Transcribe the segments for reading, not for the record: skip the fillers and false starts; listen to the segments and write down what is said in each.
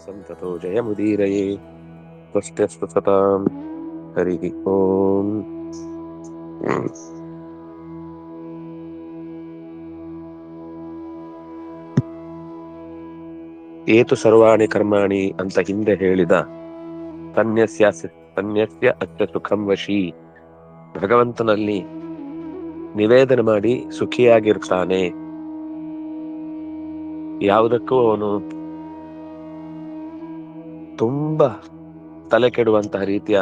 ಸಂತತೋ ಜಯಮುದೀರಯೇ ಸ್ವಸ್ತ್ಯಸ್ತು ಸತಾಂ ಹರಿ ಓಂ. ಏತು ಸರ್ವಾಣಿ ಕರ್ಮಾಣಿ ಅಂತ ಹಿಂದೆ ಹೇಳಿದ ಸನ್ಯಸ್ಯ ಅತ್ಯ ಸುಖಂ ವಶಿ, ಭಗವಂತನಲ್ಲಿ ನಿವೇದನೆ ಮಾಡಿ ಸುಖಿಯಾಗಿರ್ತಾನೆ. ಯಾವುದಕ್ಕೂ ಅವನು ತುಂಬಾ ತಲೆ ಕೆಡುವಂತಹ ರೀತಿಯ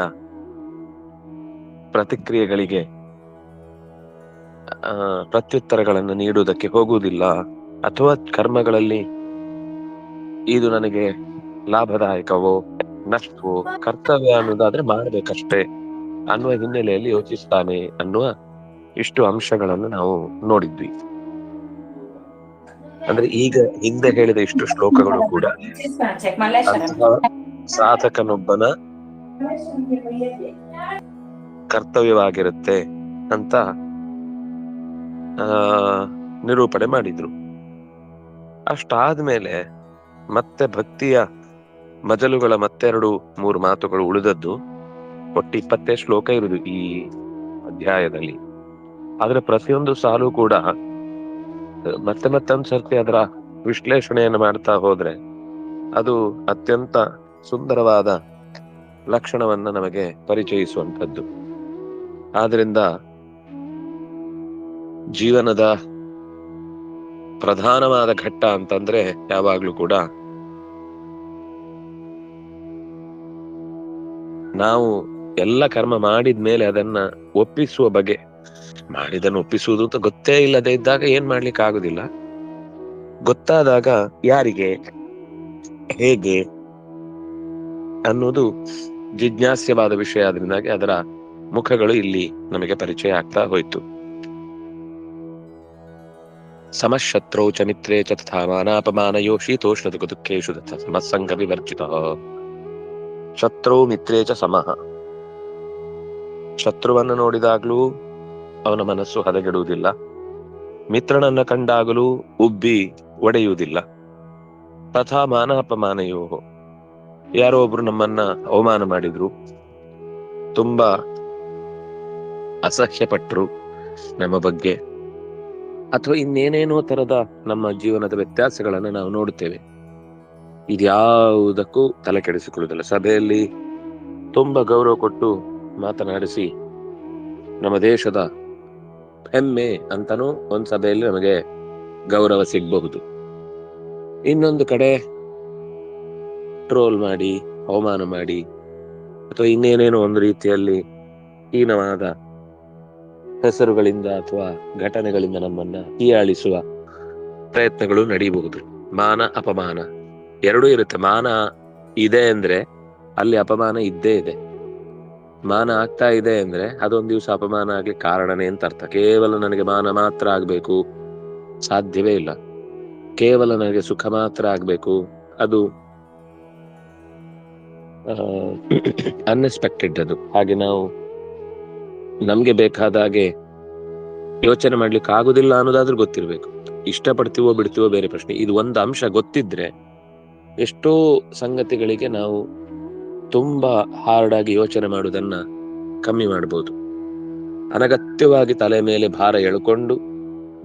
ಪ್ರತಿಕ್ರಿಯೆಗಳಿಗೆ ಪ್ರತ್ಯುತ್ತರಗಳನ್ನು ನೀಡುವುದಕ್ಕೆ ಹೋಗುವುದಿಲ್ಲ, ಅಥವಾ ಕರ್ಮಗಳಲ್ಲಿ ಇದು ನನಗೆ ಲಾಭದಾಯಕವೋ ನಷ್ಟವೋ ಕರ್ತವ್ಯ ಅನ್ನೋದಾದ್ರೆ ಮಾಡ್ಬೇಕಷ್ಟೇ ಅನ್ನುವ ಹಿನ್ನೆಲೆಯಲ್ಲಿ ಯೋಚಿಸ್ತಾನೆ ಅನ್ನುವ ಇಷ್ಟು ಅಂಶಗಳನ್ನು ನಾವು ನೋಡಿದ್ವಿ. ಅಂದ್ರೆ ಈಗ ಹಿಂದೆ ಹೇಳಿದ ಇಷ್ಟು ಶ್ಲೋಕಗಳು ಕೂಡ ಅಂತಹ ಸಾಧಕನೊಬ್ಬನ ಕರ್ತವ್ಯವಾಗಿರುತ್ತೆ ಅಂತ ನಿರೂಪಣೆ ಮಾಡಿದ್ರು. ಅಷ್ಟಾದ್ಮೇಲೆ ಮತ್ತೆ ಭಕ್ತಿಯ ಮಜಲುಗಳ ಮತ್ತೆರಡು 3 ಮಾತುಗಳು ಉಳಿದದ್ದು. ಒಟ್ಟು 20 ಶ್ಲೋಕ ಇರುವುದು ಈ ಅಧ್ಯಾಯದಲ್ಲಿ. ಆದ್ರೆ ಪ್ರತಿಯೊಂದು ಸಾಲು ಕೂಡ ಮತ್ತೆ ಒಂದ್ಸರ್ತಿ ಅದರ ವಿಶ್ಲೇಷಣೆಯನ್ನು ಮಾಡ್ತಾ ಹೋದ್ರೆ ಅದು ಅತ್ಯಂತ ಸುಂದರವಾದ ಲಕ್ಷಣವನ್ನ ನಮಗೆ ಪರಿಚಯಿಸುವಂಥದ್ದು. ಆದ್ರಿಂದ ಜೀವನದ ಪ್ರಧಾನವಾದ ಘಟ್ಟ ಅಂತಂದ್ರೆ ಯಾವಾಗ್ಲೂ ಕೂಡ ನಾವು ಎಲ್ಲ ಕರ್ಮ ಮಾಡಿದ್ಮೇಲೆ ಅದನ್ನ ಒಪ್ಪಿಸುವ ಬಗೆ. ಮಾಡಿದನ್ನು ಒಪ್ಪಿಸುವುದು ಅಂತ ಗೊತ್ತೇ ಇಲ್ಲದೆ ಇದ್ದಾಗ ಏನ್ ಮಾಡ್ಲಿಕ್ಕೆ ಆಗುದಿಲ್ಲ. ಗೊತ್ತಾದಾಗ ಯಾರಿಗೆ ಹೇಗೆ ಅನ್ನೋದು ಜಿಜ್ಞಾಸ್ಯವಾದ ವಿಷಯ. ಆದ್ರಿಂದಾಗಿ ಅದರ ಮುಖಗಳು ಇಲ್ಲಿ ನಮಗೆ ಪರಿಚಯ ಆಗ್ತಾ ಹೋಯ್ತು. ಸಮಶತ್ರೌ ಚ ಮಿತ್ರೇ ಚ ತಥಾ ಮಾನಾಪಮಾನಯೋ ಶೀತೋಷ್ಣ ದುಃಖೇಷು ತಥಾ ಸಮಸ್ಸಂಗ ವಿವರ್ಜಿತಃ. ಶತ್ರು ಮಿತ್ರೇ ಚ ಸಮಃ. ಶತ್ರುವನ್ನು ನೋಡಿದಾಗ್ಲೂ ಅವನ ಮನಸ್ಸು ಹದಗೆಡುವುದಿಲ್ಲ, ಮಿತ್ರನನ್ನ ಕಂಡಾಗಲೂ ಉಬ್ಬಿ ಒಡೆಯುವುದಿಲ್ಲ. ತಥಾ ಮಾನಾಪಮಾನಯೋ, ಯಾರೋ ಒಬ್ರು ನಮ್ಮನ್ನ ಅವಮಾನ ಮಾಡಿದ್ರು, ತುಂಬಾ ಅಸಹ್ಯ ಪಟ್ರು ನಮ್ಮ ಬಗ್ಗೆ, ಅಥವಾ ಇನ್ನೇನೇನೋ ತರದ ನಮ್ಮ ಜೀವನದ ವ್ಯತ್ಯಾಸಗಳನ್ನ ನಾವು ನೋಡುತ್ತೇವೆ. ಇದ್ಯಾವುದಕ್ಕೂ ತಲೆ ಕೆಡಿಸಿಕೊಳ್ಳುವುದಿಲ್ಲ. ಸಭೆಯಲ್ಲಿ ತುಂಬಾ ಗೌರವ ಕೊಟ್ಟು ಮಾತನಾಡಿಸಿ ನಮ್ಮ ದೇಶದ ಹೆಮ್ಮೆ ಅಂತಾನೂ ಒಂದ್ ಸಭೆಯಲ್ಲಿ ನಮಗೆ ಗೌರವ ಸಿಗಬಹುದು. ಇನ್ನೊಂದು ಕಡೆ ಟ್ರೋಲ್ ಮಾಡಿ, ಅವಮಾನ ಮಾಡಿ, ಅಥವಾ ಇನ್ನೇನೇನೋ ಒಂದು ರೀತಿಯಲ್ಲಿ ಹೀನವಾದ ಹೆಸರುಗಳಿಂದ ಅಥವಾ ಘಟನೆಗಳಿಂದ ನಮ್ಮನ್ನ ಹೀಯಾಳಿಸುವ ಪ್ರಯತ್ನಗಳು ನಡೆಯಬಹುದು. ಮಾನ ಅಪಮಾನ ಎರಡೂ ಇರುತ್ತೆ. ಮಾನ ಇದೆ ಅಂದ್ರೆ ಅಲ್ಲಿ ಅಪಮಾನ ಇದ್ದೇ ಇದೆ. ಮಾನ ಆಗ್ತಾ ಇದೆ ಅಂದ್ರೆ ಅದೊಂದ್ ದಿವಸ ಅಪಮಾನ ಆಗ್ಲಿಕ್ಕೆ ಕಾರಣನೇ ಅಂತ ಅರ್ಥ. ಕೇವಲ ನನಗೆ ಮಾನ ಮಾತ್ರ ಆಗ್ಬೇಕು, ಸಾಧ್ಯವೇ ಇಲ್ಲ. ಕೇವಲ ನನಗೆ ಸುಖ ಮಾತ್ರ ಆಗ್ಬೇಕು, ಅದು ಅನ್ಎಕ್ಸ್ಪೆಕ್ಟೆಡ್. ಅದು ಹಾಗೆ ನಾವು ನಮ್ಗೆ ಬೇಕಾದಾಗೆ ಯೋಚನೆ ಮಾಡ್ಲಿಕ್ಕೆ ಆಗುದಿಲ್ಲ ಅನ್ನೋದಾದ್ರೂ ಗೊತ್ತಿರ್ಬೇಕು. ಇಷ್ಟಪಡ್ತೀವೋ ಬಿಡ್ತೀವೋ ಬೇರೆ ಪ್ರಶ್ನೆ. ಇದು ಒಂದು ಅಂಶ ಗೊತ್ತಿದ್ರೆ ಎಷ್ಟೋ ಸಂಗತಿಗಳಿಗೆ ನಾವು ತುಂಬಾ ಹಾರ್ಡ್ ಆಗಿ ಯೋಚನೆ ಮಾಡುವುದನ್ನ ಕಮ್ಮಿ ಮಾಡ್ಬೋದು. ಅನಗತ್ಯವಾಗಿ ತಲೆ ಮೇಲೆ ಭಾರ ಎಳ್ಕೊಂಡು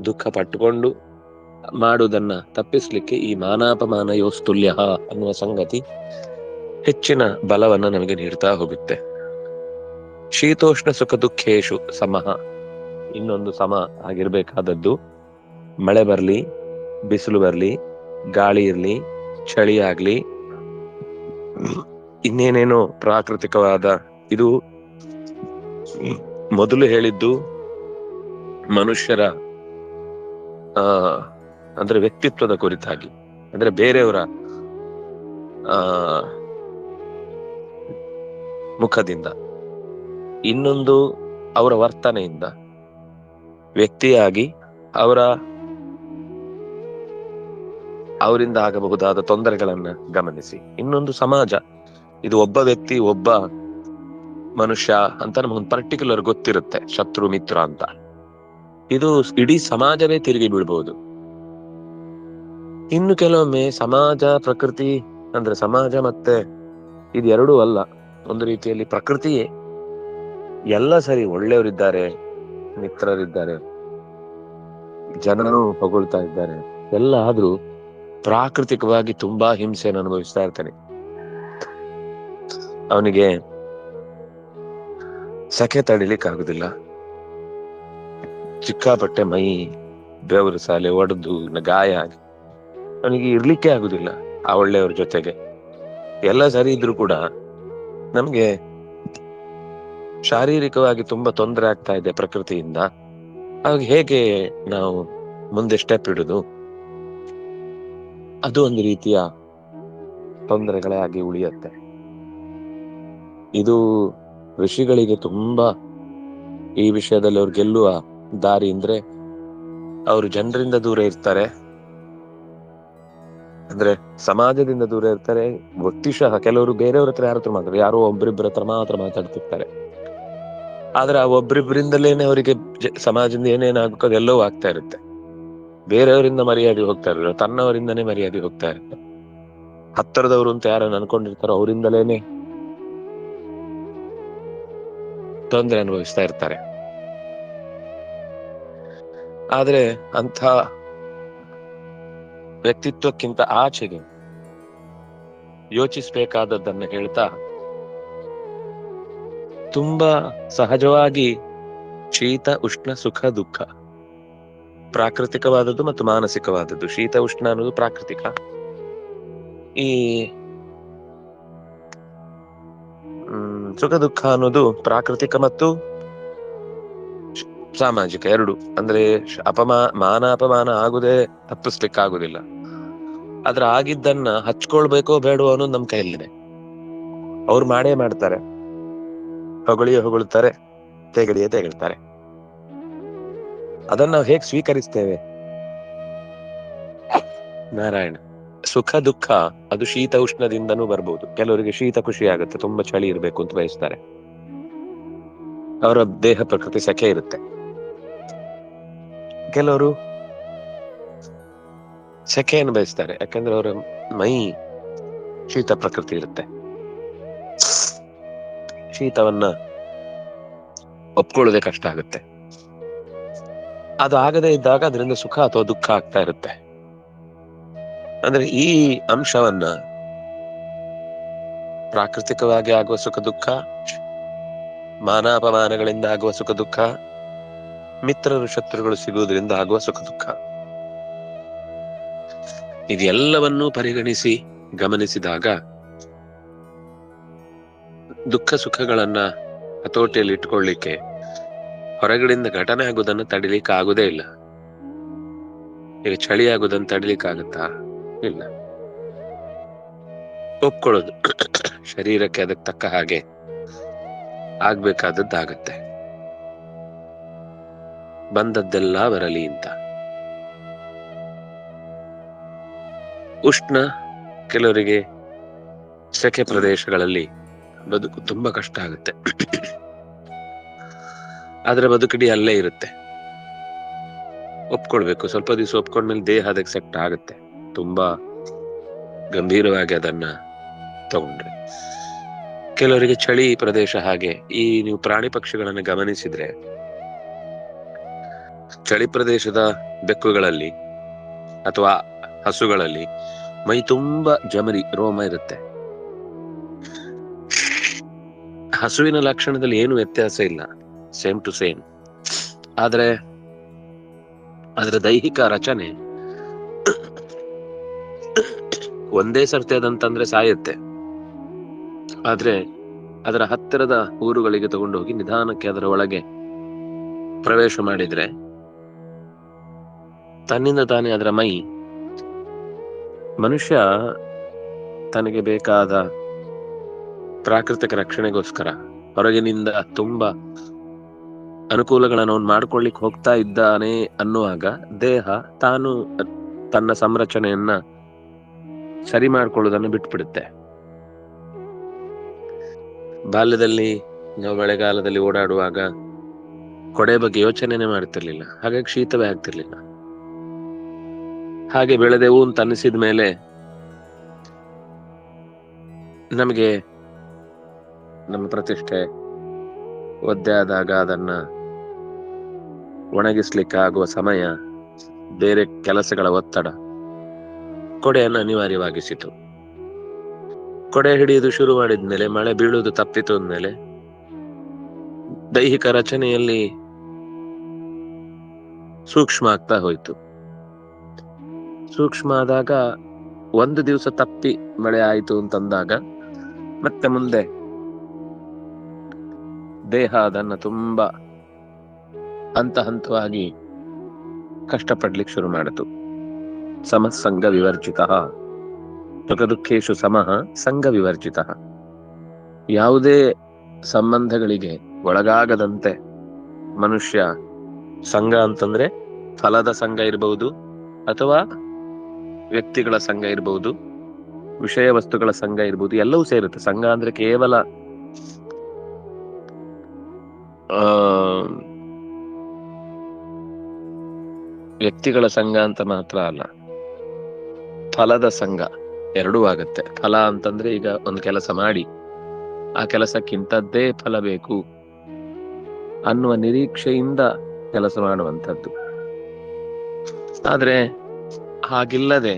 ದುಃಖ ಪಟ್ಟುಕೊಂಡು ಮಾಡುವುದನ್ನ ತಪ್ಪಿಸ್ಲಿಕ್ಕೆ ಈ ಮಾನಾಪಮಾನ ಯೋಸ್ತುಲ್ಯ ಅನ್ನುವ ಸಂಗತಿ ಹೆಚ್ಚಿನ ಬಲವನ್ನ ನಮಗೆ ನೀಡ್ತಾ ಹೋಗುತ್ತೆ. ಶೀತೋಷ್ಣ ಸುಖ ದುಃಖೇಶು ಸಮಃ. ಇನ್ನೊಂದು ಸಮ ಆಗಿರ್ಬೇಕಾದದ್ದು, ಮಳೆ ಬರ್ಲಿ, ಬಿಸಿಲು ಬರ್ಲಿ, ಗಾಳಿ ಇರ್ಲಿ, ಚಳಿ ಆಗ್ಲಿ, ಇನ್ನೇನೇನೋ ಪ್ರಾಕೃತಿಕವಾದ, ಇದು ಮೊದಲು ಹೇಳಿದ್ದು ಮನುಷ್ಯರ ಅಂದ್ರೆ ವ್ಯಕ್ತಿತ್ವದ ಕುರಿತಾಗಿ, ಅಂದ್ರೆ ಬೇರೆಯವರ ಮುಖದಿಂದ. ಇನ್ನೊಂದು ಅವರ ವರ್ತನೆಯಿಂದ, ವ್ಯಕ್ತಿಯಾಗಿ ಅವರಿಂದ ಆಗಬಹುದಾದ ತೊಂದರೆಗಳನ್ನ ಗಮನಿಸಿ. ಇನ್ನೊಂದು ಸಮಾಜ. ಇದು ಒಬ್ಬ ವ್ಯಕ್ತಿ, ಒಬ್ಬ ಮನುಷ್ಯ ಅಂತ ನಮಗೊಂದು ಪರ್ಟಿಕ್ಯುಲರ್ ಗೊತ್ತಿರುತ್ತೆ, ಶತ್ರು ಮಿತ್ರ ಅಂತ. ಇದು ಇಡೀ ಸಮಾಜವೇ ತಿರುಗಿ ಬೀಳ್ಬಹುದು. ಇನ್ನು ಕೆಲವೊಮ್ಮೆ ಸಮಾಜ, ಪ್ರಕೃತಿ ಅಂದ್ರೆ ಸಮಾಜ ಮತ್ತೆ ಇದೆರಡೂ ಅಲ್ಲ, ಒಂದು ರೀತಿಯಲ್ಲಿ ಪ್ರಕೃತಿಯೇ. ಎಲ್ಲ ಸರಿ, ಒಳ್ಳೆಯವರಿದ್ದಾರೆ, ಮಿತ್ರರಿದ್ದಾರೆ, ಜನರು ಹೊಗಳ್ತಾ ಇದ್ದಾರೆ, ಎಲ್ಲ ಆದ್ರೂ ಪ್ರಾಕೃತಿಕವಾಗಿ ತುಂಬಾ ಹಿಂಸೆಯನ್ನು ಅನುಭವಿಸ್ತಾ ಇರ್ತಾನೆ. ಅವನಿಗೆ ಸೆಕೆ ತಡಿಲಿಕ್ಕೆ ಆಗುದಿಲ್ಲ, ಸಿಕ್ಕಾಪಟ್ಟೆ ಮೈ ಬೆವರು ಸಾಲೆ ಒಡೆದು ಗಾಯ ಆಗಿ ಅವನಿಗೆ ಇರ್ಲಿಕ್ಕೆ ಆಗುದಿಲ್ಲ ಆ ಒಳ್ಳೆಯವ್ರ ಜೊತೆಗೆ. ಎಲ್ಲ ಸರಿ ಇದ್ರು ಕೂಡ ನಮ್ಗೆ ಶಾರೀರಿಕವಾಗಿ ತುಂಬಾ ತೊಂದರೆ ಆಗ್ತಾ ಇದೆ ಪ್ರಕೃತಿಯಿಂದ. ಆಗ ಹೇಗೆ ನಾವು ಮುಂದೆ ಸ್ಟೆಪ್ ಇಡುದು? ಅದು ಒಂದು ರೀತಿಯ ತೊಂದರೆಗಳೇ ಆಗಿ ಉಳಿಯುತ್ತೆ. ಇದು ಋಷಿಗಳಿಗೆ ತುಂಬಾ ಈ ವಿಷಯದಲ್ಲಿ ಅವ್ರು ಗೆಲ್ಲುವ ದಾರಿ ಅಂದ್ರೆ ಅವರು ಜನರಿಂದ ದೂರ ಇರ್ತಾರೆ, ಅಂದ್ರೆ ಸಮಾಜದಿಂದ ದೂರ ಇರ್ತಾರೆ. ಗೊತ್ತಿಶಃ ಕೆಲವರು ಬೇರೆಯವ್ರ ಹತ್ರ ಯಾರ ಹತ್ರ ಮಾತಾಡ್ತಾರೆ, ಯಾರೋ ಒಬ್ರಿಬ್ಬರ ಹತ್ರ ಮಾತ್ರ ಮಾತಾಡ್ತಿರ್ತಾರೆ. ಆದ್ರೆ ಆ ಒಬ್ರಿಬ್ಬರಿಂದಲೇನೆ ಅವರಿಗೆ ಸಮಾಜದಿಂದ ಏನೇನಾಗಬೇಕು ಅದೆಲ್ಲವೂ ಆಗ್ತಾ ಇರುತ್ತೆ. ಬೇರೆಯವರಿಂದ ಮರ್ಯಾದೆ ಹೋಗ್ತಾ ಇರಲಿಲ್ಲ, ತನ್ನವರಿಂದನೇ ಮರ್ಯಾದೆ ಹೋಗ್ತಾ ಇರುತ್ತೆ. ಹತ್ತಿರದವರು ಅಂತ ಯಾರನ್ನು ಅನ್ಕೊಂಡಿರ್ತಾರೋ ಅವರಿಂದಲೇನೆ ತೊಂದರೆ ಅನುಭವಿಸ್ತಾ ಇರ್ತಾರೆ. ಆದ್ರೆ ಅಂಥ ವ್ಯಕ್ತಿತ್ವಕ್ಕಿಂತ ಆಚೆಗೆ ಯೋಚಿಸ್ಬೇಕಾದದ್ದನ್ನ ಹೇಳ್ತಾ ತುಂಬಾ ಸಹಜವಾಗಿ ಶೀತ ಉಷ್ಣ ಸುಖ ದುಃಖ ಪ್ರಾಕೃತಿಕವಾದದ್ದು ಮತ್ತು ಮಾನಸಿಕವಾದದ್ದು. ಶೀತ ಉಷ್ಣ ಅನ್ನೋದು ಪ್ರಾಕೃತಿಕ, ಈ ಸುಖ ದುಃಖ ಅನ್ನೋದು ಪ್ರಾಕೃತಿಕ ಮತ್ತು ಸಾಮಾಜಿಕ ಎರಡು. ಅಂದ್ರೆ ಮಾನ ಅಪಮಾನ ಆಗುದೇ ತಪ್ಪಿಸ್ಲಿಕ್ಕೆ ಆಗುದಿಲ್ಲ. ಆದ್ರೆ ಆಗಿದ್ದನ್ನ ಹಚ್ಕೊಳ್ಬೇಕೋ ಬೇಡವೋ ಅನ್ನೋದು ನಮ್ ಕೈಯಲ್ಲಿದೆ. ಅವ್ರು ಮಾಡೇ ಮಾಡ್ತಾರೆ, ಹೊಗಳ್ತಾರೆ, ತೆಗಳ್ತಾರೆ. ಅದನ್ನ ನಾವು ಹೇಗೆ ಸ್ವೀಕರಿಸ್ತೇವೆ? ನಾರಾಯಣ, ಸುಖ ದುಃಖ ಅದು ಶೀತ ಉಷ್ಣದಿಂದನೂ ಬರ್ಬೋದು. ಕೆಲವರಿಗೆ ಶೀತ ಖುಷಿ ಆಗುತ್ತೆ, ತುಂಬಾ ಚಳಿ ಇರ್ಬೇಕು ಅಂತ ಬಯಸ್ತಾರೆ, ಅವರ ದೇಹ ಪ್ರಕೃತಿ ಸೆಕೆ ಇರುತ್ತೆ. ಕೆಲವರು ಸೆಕೆಯನ್ನು ಬಯಸ್ತಾರೆ, ಯಾಕಂದ್ರೆ ಅವರ ಮೈ ಶೀತ ಪ್ರಕೃತಿ ಇರುತ್ತೆ. ಶೀತವನ್ನ ಒಪ್ಕೊಳ್ಳೋದೇ ಕಷ್ಟ ಆಗುತ್ತೆ. ಅದು ಆಗದೇ ಇದ್ದಾಗ ಅದರಿಂದ ಸುಖ ಅಥವಾ ದುಃಖ ಆಗ್ತಾ ಇರುತ್ತೆ. ಅಂದ್ರೆ ಈ ಅಂಶವನ್ನ ಪ್ರಾಕೃತಿಕವಾಗಿ ಆಗುವ ಸುಖ ದುಃಖ, ಮಾನಾಪಮಾನಗಳಿಂದ ಆಗುವ ಸುಖ ದುಃಖ, ಮಿತ್ರರು ಶತ್ರುಗಳು ಸಿಗುವುದರಿಂದ ಆಗುವ ಸುಖ ದುಃಖ, ಇದೆಲ್ಲವನ್ನೂ ಪರಿಗಣಿಸಿ ಗಮನಿಸಿದಾಗ ದುಃಖ ಸುಖಗಳನ್ನ ಹತೋಟಿಯಲ್ಲಿ ಇಟ್ಕೊಳ್ಳಿಕ್ಕೆ ಹೊರಗಡೆಯಿಂದ ಘಟನೆ ಆಗುವುದನ್ನು ತಡಿಲಿಕ್ಕೆ ಆಗುದೇ ಇಲ್ಲ. ಈಗ ಚಳಿ ಆಗುದನ್ನು ತಡಿಲಿಕ್ಕೆ ಆಗುತ್ತಾ? ಇಲ್ಲ. ಒಪ್ಕೊಳ್ಳೋದು, ಶರೀರಕ್ಕೆ ಅದಕ್ಕೆ ತಕ್ಕ ಹಾಗೆ ಆಗ್ಬೇಕಾದದ್ದಾಗತ್ತೆ. ಬಂದದ್ದೆಲ್ಲ ಬರಲಿ ಅಂತ. ಉಷ್ಣ, ಕೆಲವರಿಗೆ ಸೆಕೆ ಪ್ರದೇಶಗಳಲ್ಲಿ ಬದುಕು ತುಂಬಾ ಕಷ್ಟ ಆಗುತ್ತೆ. ಆದ್ರೆ ಬದುಕಡಿ ಅಲ್ಲೇ ಇರುತ್ತೆ. ಒಪ್ಕೊಳ್ಬೇಕು, ಸ್ವಲ್ಪ ದಿವಸ ಒಪ್ಕೊಂಡ್ಮೇಲೆ ದೇಹ ಅದಕ್ಕೆ ಸೆಟ್ ಆಗುತ್ತೆ. ತುಂಬಾ ಗಂಭೀರವಾಗಿ ಅದನ್ನ ತಗೊಂಡ್ರೆ. ಕೆಲವರಿಗೆ ಚಳಿ ಪ್ರದೇಶ ಹಾಗೆ. ಈ ನೀವು ಪ್ರಾಣಿ ಪಕ್ಷಿಗಳನ್ನು ಗಮನಿಸಿದ್ರೆ ಚಳಿ ಪ್ರದೇಶದ ಬೆಕ್ಕುಗಳಲ್ಲಿ ಅಥವಾ ಹಸುಗಳಲ್ಲಿ ಮೈ ತುಂಬಾ ಜಮರಿ ರೋಮ ಇರುತ್ತೆ. ಹಸುವಿನ ಲಕ್ಷಣದಲ್ಲಿ ಏನು ವ್ಯತ್ಯಾಸ ಇಲ್ಲ, ಸೇಮ್ ಟು ಸೇಮ್. ಆದ್ರೆ ಅದರ ದೈಹಿಕ ರಚನೆ ಒಂದೇ ಸರ್ತಿ ಅದಂತಂದ್ರೆ ಸಾಯುತ್ತೆ. ಆದ್ರೆ ಅದರ ಹತ್ತಿರದ ಊರುಗಳಿಗೆ ತಗೊಂಡೋಗಿ ನಿಧಾನಕ್ಕೆ ಅದರ ಒಳಗೆ ಪ್ರವೇಶ ಮಾಡಿದ್ರೆ ತನ್ನಿಂದ ತಾನೇ ಅದರ ಮೈ, ಮನುಷ್ಯ ತನಗೆ ಬೇಕಾದ ಪ್ರಾಕೃತಿಕ ರಕ್ಷಣೆಗೋಸ್ಕರ ಹೊರಗಿನಿಂದ ತುಂಬಾ ಅನುಕೂಲಗಳನ್ನು ಅವನು ಮಾಡ್ಕೊಳ್ಳಿಕ್ ಹೋಗ್ತಾ ಇದ್ದಾನೆ ಅನ್ನುವಾಗ ದೇಹ ತಾನು ತನ್ನ ಸಂರಚನೆಯನ್ನ ಸರಿ ಮಾಡ್ಕೊಳ್ಳೋದನ್ನು ಬಿಟ್ಬಿಡುತ್ತೆ. ಬಾಲ್ಯದಲ್ಲಿ ನಾವು ಮಳೆಗಾಲದಲ್ಲಿ ಓಡಾಡುವಾಗ ಕೊಡೆ ಬಗ್ಗೆ ಯೋಚನೆನೇ ಮಾಡ್ತಿರ್ಲಿಲ್ಲ, ಹಾಗಾಗಿ ಶೀತವೇ ಆಗ್ತಿರ್ಲಿಲ್ಲ. ಹಾಗೆ ಬೆಳೆದೆವು ಅಂತ ಅನಿಸಿದ ಮೇಲೆ ನಮಗೆ ನಮ್ಮ ಪ್ರತಿಷ್ಠೆ ಒದ್ದೆ ಆದಾಗ ಅದನ್ನ ಒಣಗಿಸ್ಲಿಕ್ಕೆ ಆಗುವ ಸಮಯ, ಬೇರೆ ಕೆಲಸಗಳ ಒತ್ತಡ ಕೊಡೆಯನ್ನು ಅನಿವಾರ್ಯವಾಗಿಸಿತು. ಕೊಡೆ ಹಿಡಿಯುವುದು ಶುರು ಮಾಡಿದ್ಮೇಲೆ, ಮಳೆ ಬೀಳುವುದು ತಪ್ಪಿತು ಅಂದ್ಮೇಲೆ ದೈಹಿಕ ರಚನೆಯಲ್ಲಿ ಸೂಕ್ಷ್ಮ ಆಗ್ತಾ ಹೋಯ್ತು. ಸೂಕ್ಷ್ಮ ಆದಾಗ ಒಂದು ದಿವಸ ತಪ್ಪಿ ಮಳೆ ಆಯಿತು ಅಂತಂದಾಗ ಮತ್ತೆ ಮುಂದೆ ದೇಹ ಅದನ್ನ ತುಂಬಾ ಹಂತ ಹಂತವಾಗಿ ಕಷ್ಟಪಡ್ಲಿಕ್ಕೆ ಶುರು ಮಾಡಿತು. ಸಮಸಂಗ ವಿವರ್ಜಿತ ಸುಖ ದುಃಖೇಶು ಸಮಃ ಸಂಘ ವಿವರ್ಜಿತ. ಯಾವುದೇ ಸಂಬಂಧಗಳಿಗೆ ಒಳಗಾಗದಂತೆ ಮನುಷ್ಯ, ಸಂಘ ಅಂತಂದ್ರೆ ಫಲದ ಸಂಘ ಇರಬಹುದು, ಅಥವಾ ವ್ಯಕ್ತಿಗಳ ಸಂಘ ಇರಬಹುದು, ವಿಷಯ ವಸ್ತುಗಳ ಸಂಘ ಇರಬಹುದು, ಎಲ್ಲವೂ ಸೇರುತ್ತೆ. ಸಂಘ ಅಂದ್ರೆ ಕೇವಲ ವ್ಯಕ್ತಿಗಳ ಸಂಘ ಅಂತ ಮಾತ್ರ ಅಲ್ಲ, ಫಲದ ಸಂಘ ಎರಡೂ ಆಗತ್ತೆ. ಫಲ ಅಂತಂದ್ರೆ ಈಗ ಒಂದು ಕೆಲಸ ಮಾಡಿ ಆ ಕೆಲಸಕ್ಕಿಂತದ್ದೇ ಫಲ ಬೇಕು ಅನ್ನುವ ನಿರೀಕ್ಷೆಯಿಂದ ಕೆಲಸ ಮಾಡುವಂಥದ್ದು. ಆದ್ರೆ ಹಾಗಿಲ್ಲದೆ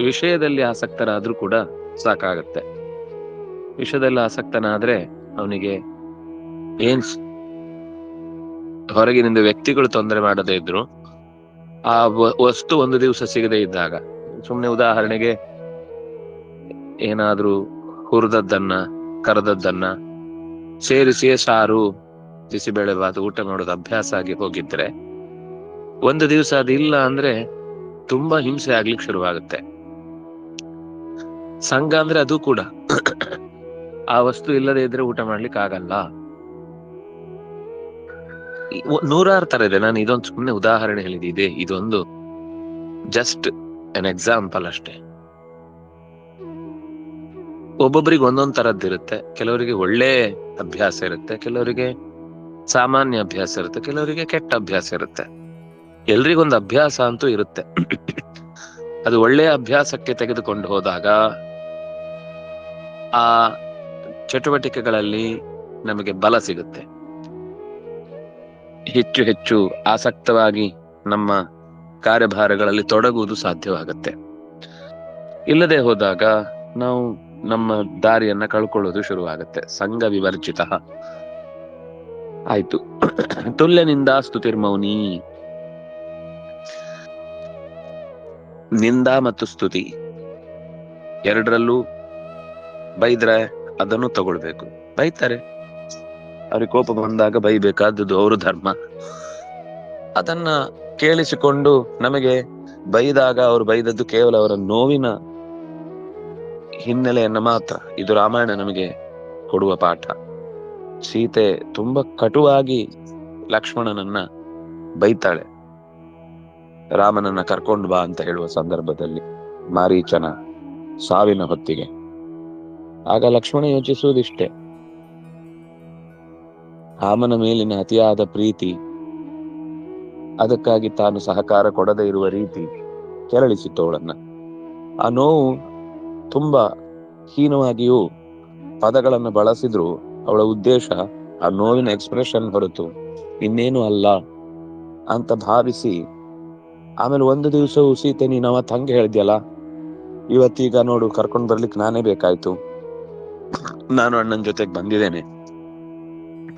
ವಿಷಯದಲ್ಲಿ ಆಸಕ್ತರಾದ್ರೂ ಕೂಡ ಸಾಕಾಗತ್ತೆ. ವಿಷಯದಲ್ಲಿ ಆಸಕ್ತನಾದ್ರೆ ಅವನಿಗೆ ಏನ್ ಹೊರಗಿನಿಂದ ವ್ಯಕ್ತಿಗಳು ತೊಂದರೆ ಮಾಡದೇ ಇದ್ರು, ಆ ವಸ್ತು ಒಂದು ದಿವಸ ಸಿಗದೆ ಇದ್ದಾಗ, ಸುಮ್ನೆ ಉದಾಹರಣೆಗೆ ಏನಾದ್ರೂ ಹುರಿದದ್ದನ್ನ ಕರೆದದ್ದನ್ನ ಸೇರಿಸಿಯೇ ಸಾರು ಬಿಸಿಬೇಳೆಬಾತು ಊಟ ಮಾಡೋದು ಅಭ್ಯಾಸ ಆಗಿ ಹೋಗಿದ್ರೆ, ಒಂದು ದಿವಸ ಅದಿಲ್ಲ ಅಂದ್ರೆ ತುಂಬಾ ಹಿಂಸೆ ಆಗ್ಲಿಕ್ಕೆ ಶುರುವಾಗುತ್ತೆ. ಸಂಘ ಅಂದ್ರೆ ಅದು ಕೂಡ ಆ ವಸ್ತು ಇಲ್ಲದೆ ಇದ್ರೆ ಊಟ ಮಾಡ್ಲಿಕ್ಕೆ ಆಗಲ್ಲ. ನೂರಾರು ತರ ಇದೆ. ನಾನು ಇದೊಂದು ಸುಮ್ಮನೆ ಉದಾಹರಣೆ ಹೇಳಿದೆ, ಇದೊಂದು ಜಸ್ಟ್ ಎನ್ ಎಕ್ಸಾಂಪಲ್ ಅಷ್ಟೇ. ಒಬ್ಬೊಬ್ಬರಿಗೆ ಒಂದೊಂದ್ ತರದ್ದಿರುತ್ತೆ. ಕೆಲವರಿಗೆ ಒಳ್ಳೆ ಅಭ್ಯಾಸ ಇರುತ್ತೆ, ಕೆಲವರಿಗೆ ಸಾಮಾನ್ಯ ಅಭ್ಯಾಸ ಇರುತ್ತೆ, ಕೆಲವರಿಗೆ ಕೆಟ್ಟ ಅಭ್ಯಾಸ ಇರುತ್ತೆ. ಎಲ್ರಿಗೊಂದು ಅಭ್ಯಾಸ ಅಂತೂ ಇರುತ್ತೆ. ಅದು ಒಳ್ಳೆಯ ಅಭ್ಯಾಸಕ್ಕೆ ತೆಗೆದುಕೊಂಡು ಹೋದಾಗ ಆ ಚಟುವಟಿಕೆಗಳಲ್ಲಿ ನಮಗೆ ಬಲ ಸಿಗುತ್ತೆ. ಹೆಚ್ಚು ಹೆಚ್ಚು ಆಸಕ್ತವಾಗಿ ನಮ್ಮ ಕಾರ್ಯಭಾರಗಳಲ್ಲಿ ತೊಡಗುವುದು ಸಾಧ್ಯವಾಗುತ್ತೆ. ಇಲ್ಲದೆ ಹೋದಾಗ ನಾವು ನಮ್ಮ ದಾರಿಯನ್ನ ಕಳ್ಕೊಳ್ಳೋದು ಶುರುವಾಗುತ್ತೆ. ಸಂಘ ವಿವರ್ಜಿತ ಆಯ್ತು. ತುಲ್ಯನಿಂದ ಸ್ತುತಿರ್ಮೌನಿ. ನಿಂದ ಮತ್ತು ಸ್ತುತಿ ಎರಡರಲ್ಲೂ ಬೈದ್ರೆ ಅದನ್ನು ತಗೊಳ್ಬೇಕು. ಬೈತಾರೆ, ಅವ್ರಿಗೆ ಕೋಪ ಬಂದಾಗ ಬೈಬೇಕಾದದ್ದು ಅವ್ರ ಧರ್ಮ. ಅದನ್ನ ಕೇಳಿಸಿಕೊಂಡು ನಮಗೆ ಬೈದಾಗ ಅವ್ರು ಬೈದದ್ದು ಕೇವಲ ಅವರ ನೋವಿನ ಹಿನ್ನೆಲೆಯನ್ನ ಮಾತ್ರ. ಇದು ರಾಮಾಯಣ ನಮಗೆ ಕೊಡುವ ಪಾಠ. ಸೀತೆ ತುಂಬಾ ಕಟುವಾಗಿ ಲಕ್ಷ್ಮಣನನ್ನ ಬೈತಾಳೆ, ರಾಮನನ್ನ ಕರ್ಕೊಂಡು ಬಾ ಅಂತ ಹೇಳುವ ಸಂದರ್ಭದಲ್ಲಿ, ಮಾರೀಚನ ಸಾವಿನ ಹೊತ್ತಿಗೆ. ಆಗ ಲಕ್ಷ್ಮಣ ಯೋಚಿಸುವುದಿಷ್ಟೇ, ರಾಮನ ಮೇಲಿನ ಅತಿಯಾದ ಪ್ರೀತಿ, ಅದಕ್ಕಾಗಿ ತಾನು ಸಹಕಾರ ಕೊಡದೇ ಇರುವ ರೀತಿ ಕೆರಳಿಸಿತ್ತು ಅವಳನ್ನ. ಆ ನೋವು ತುಂಬಾ ಹೀನವಾಗಿಯೂ ಪದಗಳನ್ನು ಬಳಸಿದ್ರು ಅವಳ ಉದ್ದೇಶ ಆ ನೋವಿನ ಎಕ್ಸ್ಪ್ರೆಷನ್ ಹೊರತು ಇನ್ನೇನು ಅಲ್ಲ ಅಂತ ಭಾವಿಸಿ, ಆಮೇಲೆ ಒಂದು ದಿವಸವೂ ಸೀತೆ, ನೀನ್ ಅವತ್ತು ಹಂಗೆ ಹೇಳಿದ್ಯಲ್ಲ, ಇವತ್ತೀಗ ನೋಡು ಕರ್ಕೊಂಡ್ ಬರ್ಲಿಕ್ಕೆ ನಾನೇ ಬೇಕಾಯ್ತು, ನಾನು ಅಣ್ಣನ ಜೊತೆಗೆ ಬಂದಿದ್ದೇನೆ,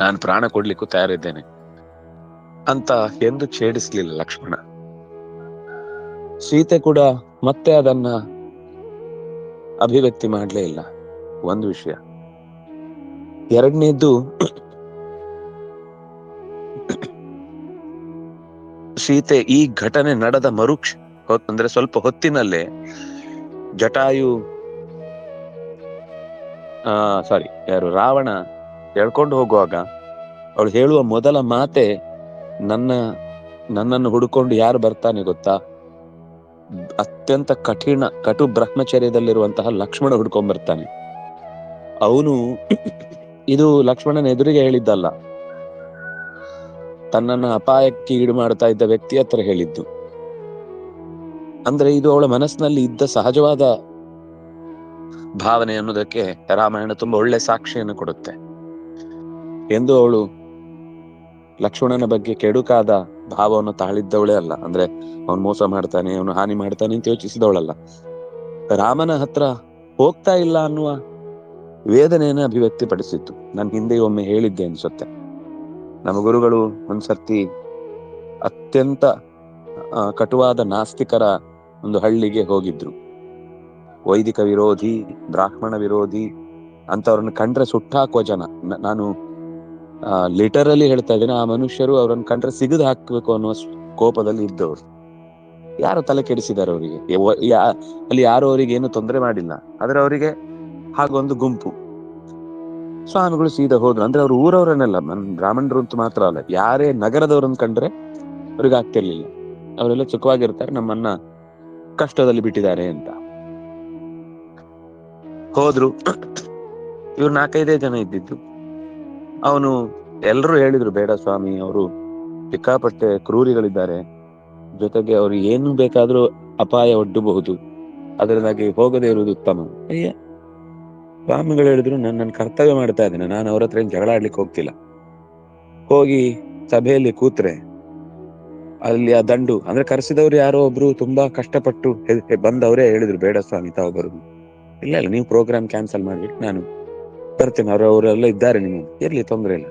ನಾನು ಪ್ರಾಣ ಕೊಡ್ಲಿಕ್ಕೂ ತಯಾರಿದ್ದೇನೆ ಅಂತ ಎಂದು ಛೇಡಿಸ್ಲಿಲ್ಲ ಲಕ್ಷ್ಮಣ. ಸೀತೆ ಕೂಡ ಮತ್ತೆ ಅದನ್ನ ಅಭಿವ್ಯಕ್ತಿ ಮಾಡ್ಲೇ ಇಲ್ಲ. ಒಂದು ವಿಷಯ. ಎರಡನೇದ್ದು, ಸೀತೆ ಈ ಘಟನೆ ನಡೆದ ಅಂದ್ರೆ ಸ್ವಲ್ಪ ಹೊತ್ತಿನಲ್ಲೇ ಜಟಾಯು ರಾವಣ ಹೇಳ್ಕೊಂಡು ಹೋಗುವಾಗ ಅವಳು ಹೇಳುವ ಮೊದಲ ಮಾತೆ, ನನ್ನನ್ನು ಹುಡುಕೊಂಡು ಯಾರು ಬರ್ತಾನೆ ಗೊತ್ತಾ? ಅತ್ಯಂತ ಕಟು ಬ್ರಹ್ಮಚರ್ಯದಲ್ಲಿರುವಂತಹ ಲಕ್ಷ್ಮಣ ಹುಡ್ಕೊಂಡ್ ಬರ್ತಾನೆ. ಅವನು ಇದು ಲಕ್ಷ್ಮಣನ ಎದುರಿಗೆ ಹೇಳಿದ್ದಲ್ಲ, ತನ್ನನ್ನ ಅಪಾಯಕ್ಕೆ ಈಡು ಮಾಡ್ತಾ ಇದ್ದ ವ್ಯಕ್ತಿ ಹತ್ರ ಹೇಳಿದ್ದು. ಅಂದ್ರೆ ಇದು ಅವಳ ಮನಸ್ಸಿನಲ್ಲಿ ಇದ್ದ ಸಹಜವಾದ ಭಾವನೆ ಅನ್ನೋದಕ್ಕೆ ರಾಮಾಯಣ ತುಂಬಾ ಒಳ್ಳೆ ಸಾಕ್ಷಿಯನ್ನು ಕೊಡುತ್ತೆ ಎಂದು ಅವಳು ಲಕ್ಷ್ಮಣನ ಬಗ್ಗೆ ಕೆಡುಕಾದ ಭಾವವನ್ನು ತಾಳಿದ್ದವಳೇ ಅಲ್ಲ. ಅಂದ್ರೆ ಅವನು ಮೋಸ ಮಾಡ್ತಾನೆ, ಅವನು ಹಾನಿ ಮಾಡ್ತಾನೆ ಅಂತ ಯೋಚಿಸಿದವಳಲ್ಲ. ರಾಮನ ಹತ್ರ ಹೋಗ್ತಾ ಇಲ್ಲ ಅನ್ನುವ ವೇದನೆಯನ್ನು ಅಭಿವ್ಯಕ್ತಿಪಡಿಸಿತ್ತು. ನಾನು ಹಿಂದೆ ಒಮ್ಮೆ ಹೇಳಿದ್ದೆ ಅನ್ಸುತ್ತೆ. ನಮ್ಮ ಗುರುಗಳು ಒಂದ್ಸರ್ತಿ ಅತ್ಯಂತ ಕಟುವಾದ ನಾಸ್ತಿಕರ ಒಂದು ಹಳ್ಳಿಗೆ ಹೋಗಿದ್ರು. ವೈದಿಕ ವಿರೋಧಿ, ಬ್ರಾಹ್ಮಣ ವಿರೋಧಿ ಅಂತವ್ರನ್ನ ಕಂಡ್ರೆ ಸುಟ್ಟಾಕುವ ಜನ. ನಾನು ಲಿಟರಲಿ ಹೇಳ್ತಾ ಇದ್ದೇನೆ, ಆ ಮನುಷ್ಯರು ಅವ್ರನ್ನ ಕಂಡ್ರೆ ಸಿಗದು ಹಾಕ್ಬೇಕು ಅನ್ನುವ ಕೋಪದಲ್ಲಿ ಇದ್ದವರು. ಯಾರು ತಲೆ ಕೆಡಿಸಿದ್ದಾರೆ ಅವರಿಗೆ? ಅಲ್ಲಿ ಯಾರು ಅವರಿಗೆ ಏನು ತೊಂದರೆ ಮಾಡಿಲ್ಲ, ಆದ್ರೆ ಅವರಿಗೆ ಹಾಗೊಂದು ಗುಂಪು. ಸ್ವಾಮಿಗಳು ಸೀದಾ ಹೋದ್ರು. ಅಂದ್ರೆ ಅವ್ರು ಊರವರನ್ನೆಲ್ಲ, ಬ್ರಾಹ್ಮಣರು ಅಂತ ಮಾತ್ರ ಅಲ್ಲ, ಯಾರೇ ನಗರದವ್ರನ್ನ ಕಂಡ್ರೆ ಅವ್ರಿಗೆ ಆಗ್ತಿರ್ಲಿಲ್ಲ. ಅವರೆಲ್ಲ ಸುಖವಾಗಿರ್ತಾರೆ, ನಮ್ಮನ್ನ ಕಷ್ಟದಲ್ಲಿ ಬಿಟ್ಟಿದ್ದಾರೆ ಅಂತ ಹೋದ್ರು. ಇವ್ರು 4-5 ಜನ ಇದ್ದಿದ್ದು. ಅವನು ಎಲ್ರು ಹೇಳಿದ್ರು, ಬೇಡ ಸ್ವಾಮಿ, ಅವರು ಸಿಕ್ಕಾಪಟ್ಟೆ ಕ್ರೂರಿಗಳಿದ್ದಾರೆ, ಜೊತೆಗೆ ಅವ್ರು ಏನು ಬೇಕಾದ್ರೂ ಅಪಾಯ ಒಡ್ಡಬಹುದು, ಅದರಿಂದಾಗಿ ಹೋಗದೇ ಇರುವುದು ಉತ್ತಮ. ಸ್ವಾಮಿಗಳು ಹೇಳಿದ್ರು, ನನ್ನ ಕರ್ತವ್ಯ ಮಾಡ್ತಾ ಇದ್ದೇನೆ, ನಾನು ಅವ್ರ ಹತ್ರ ಏನ್ ಜಗಳ ಆಡ್ಲಿಕ್ಕೆ ಹೋಗ್ತಿಲ್ಲ. ಹೋಗಿ ಸಭೆಯಲ್ಲಿ ಕೂತ್ರೆ ಅಲ್ಲಿ ಆ ದಂಡು, ಅಂದ್ರೆ ಕರೆಸಿದವ್ರು ಯಾರೋ ಒಬ್ರು ತುಂಬಾ ಕಷ್ಟಪಟ್ಟು ಬಂದವರೇ ಹೇಳಿದ್ರು, ಬೇಡ ಸ್ವಾಮಿ ತಾವು ಬರುದು. ಇಲ್ಲ ಇಲ್ಲ, ನೀವು ಪ್ರೋಗ್ರಾಮ್ ಕ್ಯಾನ್ಸಲ್ ಮಾಡ್ಬಿಟ್ಟು ನಾನು ಬರ್ತೇನೆ, ಅವರೆಲ್ಲ ಇದ್ದಾರೆ, ನಿಮಗೆ ಇರ್ಲಿ, ತೊಂದ್ರೆ ಇಲ್ಲ.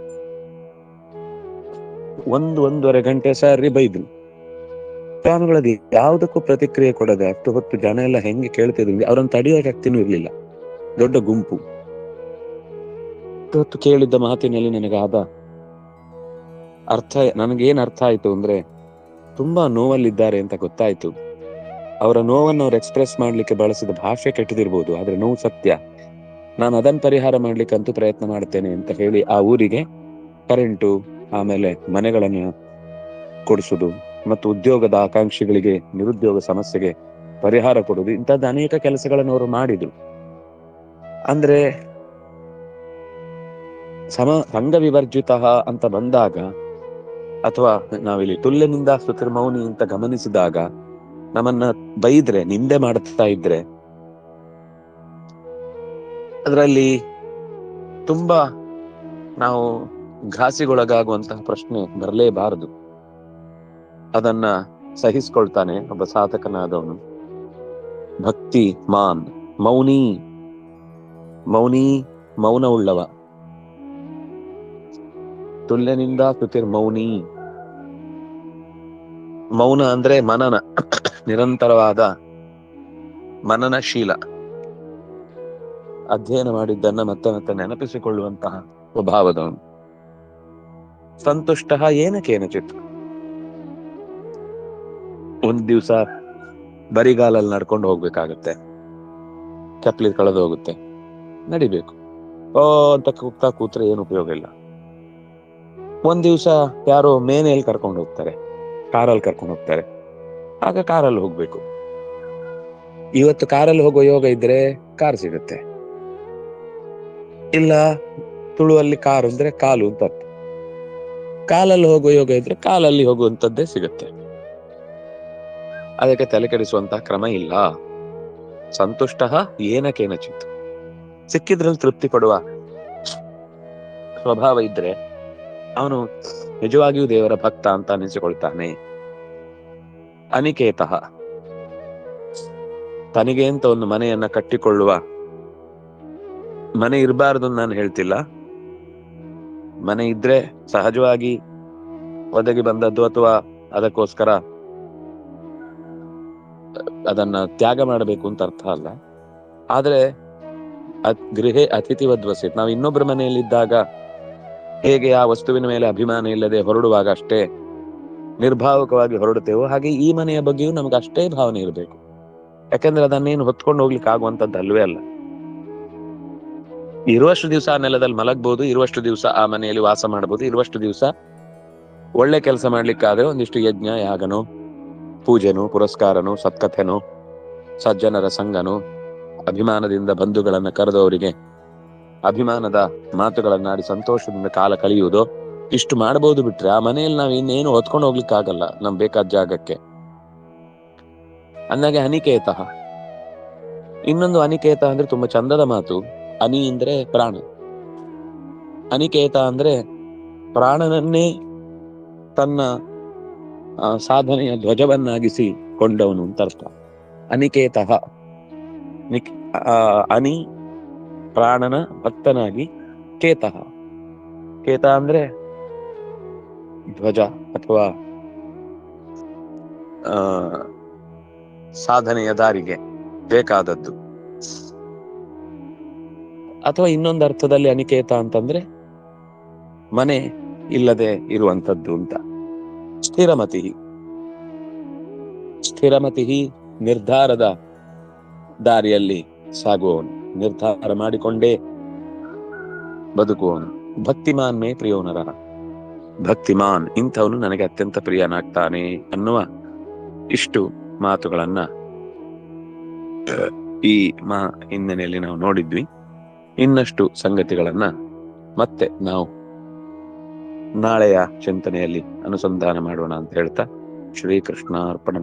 1-1.5 ಗಂಟೆ ಸಾರಿ ಬೈದ್ರು. ಸ್ವಾಮಿಗಳದ್ದು ಯಾವುದಕ್ಕೂ ಪ್ರತಿಕ್ರಿಯೆ ಕೊಡದೆ ಅಷ್ಟು ಹೊತ್ತು ಜನ ಎಲ್ಲ ಹೆಂಗೆ ಕೇಳ್ತಿದ್ರು, ಅವ್ರನ್ನ ತಡೆಯೋ ಶಕ್ತಿನೂ ಇರ್ಲಿಲ್ಲ. ದೊಡ್ಡ ಗುಂಪು. ಹೊತ್ತು ಕೇಳಿದ್ದ ಮಾತಿನಲ್ಲಿ ನನಗಾದ ನನಗೇನ್ ಅರ್ಥ ಆಯ್ತು ಅಂದ್ರೆ, ತುಂಬಾ ನೋವಲ್ಲಿದ್ದಾರೆ ಅಂತ ಗೊತ್ತಾಯ್ತು. ಅವರ ನೋವನ್ನು ಅವ್ರು ಎಕ್ಸ್ಪ್ರೆಸ್ ಮಾಡ್ಲಿಕ್ಕೆ ಬಳಸಿದ ಭಾಷೆ ಕೆಟ್ಟದಿರ್ಬೋದು, ಆದ್ರೆ ನೋವು ಸತ್ಯ. ನಾನು ಅದನ್ನ ಪರಿಹಾರ ಮಾಡ್ಲಿಕ್ಕಂತೂ ಪ್ರಯತ್ನ ಮಾಡ್ತೇನೆ ಅಂತ ಹೇಳಿ ಆ ಊರಿಗೆ ಕರೆಂಟು, ಆಮೇಲೆ ಮನೆಗಳನ್ನು ಕೊಡಿಸುದು, ಮತ್ತು ಉದ್ಯೋಗದ ಆಕಾಂಕ್ಷಿಗಳಿಗೆ ನಿರುದ್ಯೋಗ ಸಮಸ್ಯೆಗೆ ಪರಿಹಾರ ಕೊಡುದು, ಇಂಥದ್ದು ಅನೇಕ ಕೆಲಸಗಳನ್ನು ಅವರು ಮಾಡಿದ್ರು. ಅಂದ್ರೆ ಸಂಘ ವಿವರ್ಜಿತ ಅಂತ ಬಂದಾಗ, ಅಥವಾ ನಾವಿಲ್ಲಿ ತುಲ್ಯನಿಂದ ಸ್ತುತಿರ್ಮೌನಿ ಅಂತ ಗಮನಿಸಿದಾಗ, ನಮ್ಮನ್ನ ಬೈದ್ರೆ, ನಿಂದೆ ಮಾಡ್ತಾ ಇದ್ರೆ ಅದರಲ್ಲಿ ತುಂಬಾ ನಾವು ಘಾಸಿಗೊಳಗಾಗುವಂತಹ ಪ್ರಶ್ನೆ ಬರಲೇಬಾರದು. ಅದನ್ನ ಸಹಿಸ್ಕೊಳ್ತಾನೆ ಒಬ್ಬ ಸಾಧಕನಾದವನು. ಭಕ್ತಿ ಮಾನ್ ಮೌನಿ, ಮೌನ ಉಳ್ಳವ. ತುಲ್ಯನಿಂದ ಸ್ತುತಿರ್ಮೌನಿ. ಮೌನ ಅಂದ್ರೆ ಮನನ, ನಿರಂತರವಾದ ಮನನಶೀಲ, ಅಧ್ಯಯನ ಮಾಡಿದ್ದನ್ನ ಮತ್ತೆ ಮತ್ತೆ ನೆನಪಿಸಿಕೊಳ್ಳುವಂತಹ ಸ್ವಭಾವದವನು. ಸಂತುಷ್ಟ ಏನ ಕೇನಚಿತ್. ಒಂದ್ ದಿವ್ಸ ಬರಿಗಾಲಲ್ಲಿ ನಡ್ಕೊಂಡು ಹೋಗ್ಬೇಕಾಗತ್ತೆ, ಚಪ್ಲಿ ಕಳೆದು ಹೋಗುತ್ತೆ, ನಡಿಬೇಕು. ಅಂತ ಕೂಗ್ತಾ ಕೂತ್ರೆ ಏನು ಉಪಯೋಗ ಇಲ್ಲ. ಒಂದ್ ದಿವ್ಸ ಯಾರೋ ಮೇನೆಯಲ್ಲಿ ಕರ್ಕೊಂಡು ಹೋಗ್ತಾರೆ, ಕಾರಲ್ಲಿ ಕರ್ಕೊಂಡು ಹೋಗ್ತಾರೆ, ಆಗ ಕಾರಲ್ಲಿ ಹೋಗ್ಬೇಕು. ಇವತ್ತು ಕಾರಲ್ಲಿ ಹೋಗೋ ಯೋಗ ಇದ್ರೆ ಕಾರ್ ಸಿಗುತ್ತೆ, ಇಲ್ಲ ತುಳುವಲ್ಲಿ ಕಾರು ಅಂದ್ರೆ ಕಾಲು ಅಂತ ಅರ್ಥ. ಕಾಲಲ್ಲಿ ಹೋಗೋ ಯೋಗ ಇದ್ರೆ ಕಾಲಲ್ಲಿ ಹೋಗುವಂತದ್ದೇ ಸಿಗುತ್ತೆ. ಅದಕ್ಕೆ ತಲೆ ಕೆಡಿಸುವಂತಹ ಕ್ರಮ ಇಲ್ಲ. ಸಂತುಷ್ಟ ಏನ ಕೇನಚಿತ್. ಸಿಕ್ಕಿದ್ರಲ್ಲಿ ತೃಪ್ತಿ ಪಡುವ ಸ್ವಭಾವ ಇದ್ರೆ ಅವನು ನಿಜವಾಗಿಯೂ ದೇವರ ಭಕ್ತ ಅಂತ ಅನಿಸಿಕೊಳ್ತಾನೆ. ಅನಿಕೇತ, ತನಗೆ ಅಂತ ಒಂದು ಮನೆಯನ್ನ ಕಟ್ಟಿಕೊಳ್ಳುವ, ಮನೆ ಇರಬಾರ್ದು ನಾನು ಹೇಳ್ತಿಲ್ಲ, ಮನೆ ಇದ್ರೆ ಸಹಜವಾಗಿ ಒದಗಿ ಬಂದದ್ದು, ಅಥವಾ ಅದಕ್ಕೋಸ್ಕರ ಅದನ್ನ ತ್ಯಾಗ ಮಾಡಬೇಕು ಅಂತ ಅರ್ಥ ಅಲ್ಲ. ಆದ್ರೆ ಗೃಹೇ ಅತಿಥಿವದ್ವಸಿತ್, ನಾವು ಇನ್ನೊಬ್ಬರ ಮನೆಯಲ್ಲಿದ್ದಾಗ ಹೇಗೆ ಆ ವಸ್ತುವಿನ ಮೇಲೆ ಅಭಿಮಾನ ಇಲ್ಲದೆ ಹೊರಡುವಾಗ ಅಷ್ಟೇ ನಿರ್ಭಾವಕವಾಗಿ ಹೊರಡುತ್ತೇವೋ, ಹಾಗೆ ಈ ಮನೆಯ ಬಗ್ಗೆಯೂ ನಮ್ಗೆ ಅಷ್ಟೇ ಭಾವನೆ ಇರಬೇಕು. ಯಾಕಂದ್ರೆ ಅದನ್ನೇನು ಹೊತ್ಕೊಂಡು ಹೋಗ್ಲಿಕ್ಕೆ ಆಗುವಂತದ್ದು ಅಲ್ವೇ ಅಲ್ಲ. ಇರುವಷ್ಟು ದಿವಸ ಆ ನೆಲದಲ್ಲಿ ಮಲಗ್ಬಹುದು, ಇರುವಷ್ಟು ದಿವಸ ಆ ಮನೆಯಲ್ಲಿ ವಾಸ ಮಾಡಬಹುದು, ಇರುವಷ್ಟು ದಿವಸ ಒಳ್ಳೆ ಕೆಲಸ ಮಾಡ್ಲಿಕ್ಕಾದ್ರೆ ಒಂದಿಷ್ಟು ಯಜ್ಞ ಯಾಗನೋ, ಪೂಜೆನೋ, ಪುರಸ್ಕಾರನೋ, ಸತ್ಕಥೆನೋ, ಸಜ್ಜನರ ಸಂಗನೋ, ಅಭಿಮಾನದಿಂದ ಬಂಧುಗಳನ್ನ ಕರೆದವರಿಗೆ ಅಭಿಮಾನದ ಮಾತುಗಳನ್ನಾಡಿ ಸಂತೋಷದಿಂದ ಕಾಲ ಕಳೆಯುವುದೋ, ಇಷ್ಟು ಮಾಡಬಹುದು. ಬಿಟ್ರೆ ಆ ಮನೆಯಲ್ಲಿ ನಾವ್ ಇನ್ನೇನು ಹೊತ್ಕೊಂಡು ಹೋಗ್ಲಿಕ್ಕೆ ಆಗಲ್ಲ ನಮ್ ಬೇಕಾದ ಜಾಗಕ್ಕೆ. ಅಂದಾಗೆ ಅನಿಕೇತ, ಇನ್ನೊಂದು ಅನಿಕೇತ ಅಂದ್ರೆ ತುಂಬಾ ಚಂದದ ಮಾತು. ಅನಿ ಅಂದ್ರೆ ಪ್ರಾಣ, ಅನಿಕೇತ ಅಂದ್ರೆ ಪ್ರಾಣನನ್ನೇ ತನ್ನ ಸಾಧನೆಯ ಧ್ವಜವನ್ನಾಗಿಸಿ ಕೊಂಡವನು ಅಂತ ಅರ್ಥ. ಅನಿಕೇತ ಅನಿ ಪ್ರಾಣನ ಭಕ್ತನಾಗಿ, ಕೇತ ಕೇತ ಅಂದ್ರೆ ಧ್ವಜ ಅಥವಾ ಸಾಧನೆಯ ದಾರಿಗೆ ಬೇಕಾದದ್ದು. ಅಥವಾ ಇನ್ನೊಂದು ಅರ್ಥದಲ್ಲಿ ಅನಿಕೇತ ಅಂತಂದ್ರೆ ಮನೆ ಇಲ್ಲದೆ ಇರುವಂತದ್ದು ಅಂತ. ಸ್ಥಿರಮತಿ, ಸ್ಥಿರಮತಿ ನಿರ್ಧಾರದ ದಾರಿಯಲ್ಲಿ ಸಾಗುವವನು, ನಿರ್ಧಾರ ಮಾಡಿಕೊಂಡೇ ಬದುಕುವವನು. ಭಕ್ತಿಮಾನ್ ಮೇ ಪ್ರಿಯೋನರ, ಭಕ್ತಿಮಾನ್ ಇಂಥವನು ನನಗೆ ಅತ್ಯಂತ ಪ್ರಿಯನಾಗ್ತಾನೆ ಅನ್ನುವ ಇಷ್ಟು ಮಾತುಗಳನ್ನ ಈ ಹಿನ್ನೆಲೆಯಲ್ಲಿ ನಾವು ನೋಡಿದ್ವಿ. ಇನ್ನಷ್ಟು ಸಂಗತಿಗಳನ್ನ ಮತ್ತೆ ನಾವು ನಾಳೆಯ ಚಿಂತನೆಯಲ್ಲಿ ಅನುಸಂಧಾನ ಮಾಡೋಣ ಅಂತ ಹೇಳ್ತಾ ಶ್ರೀಕೃಷ್ಣಾರ್ಪಣ.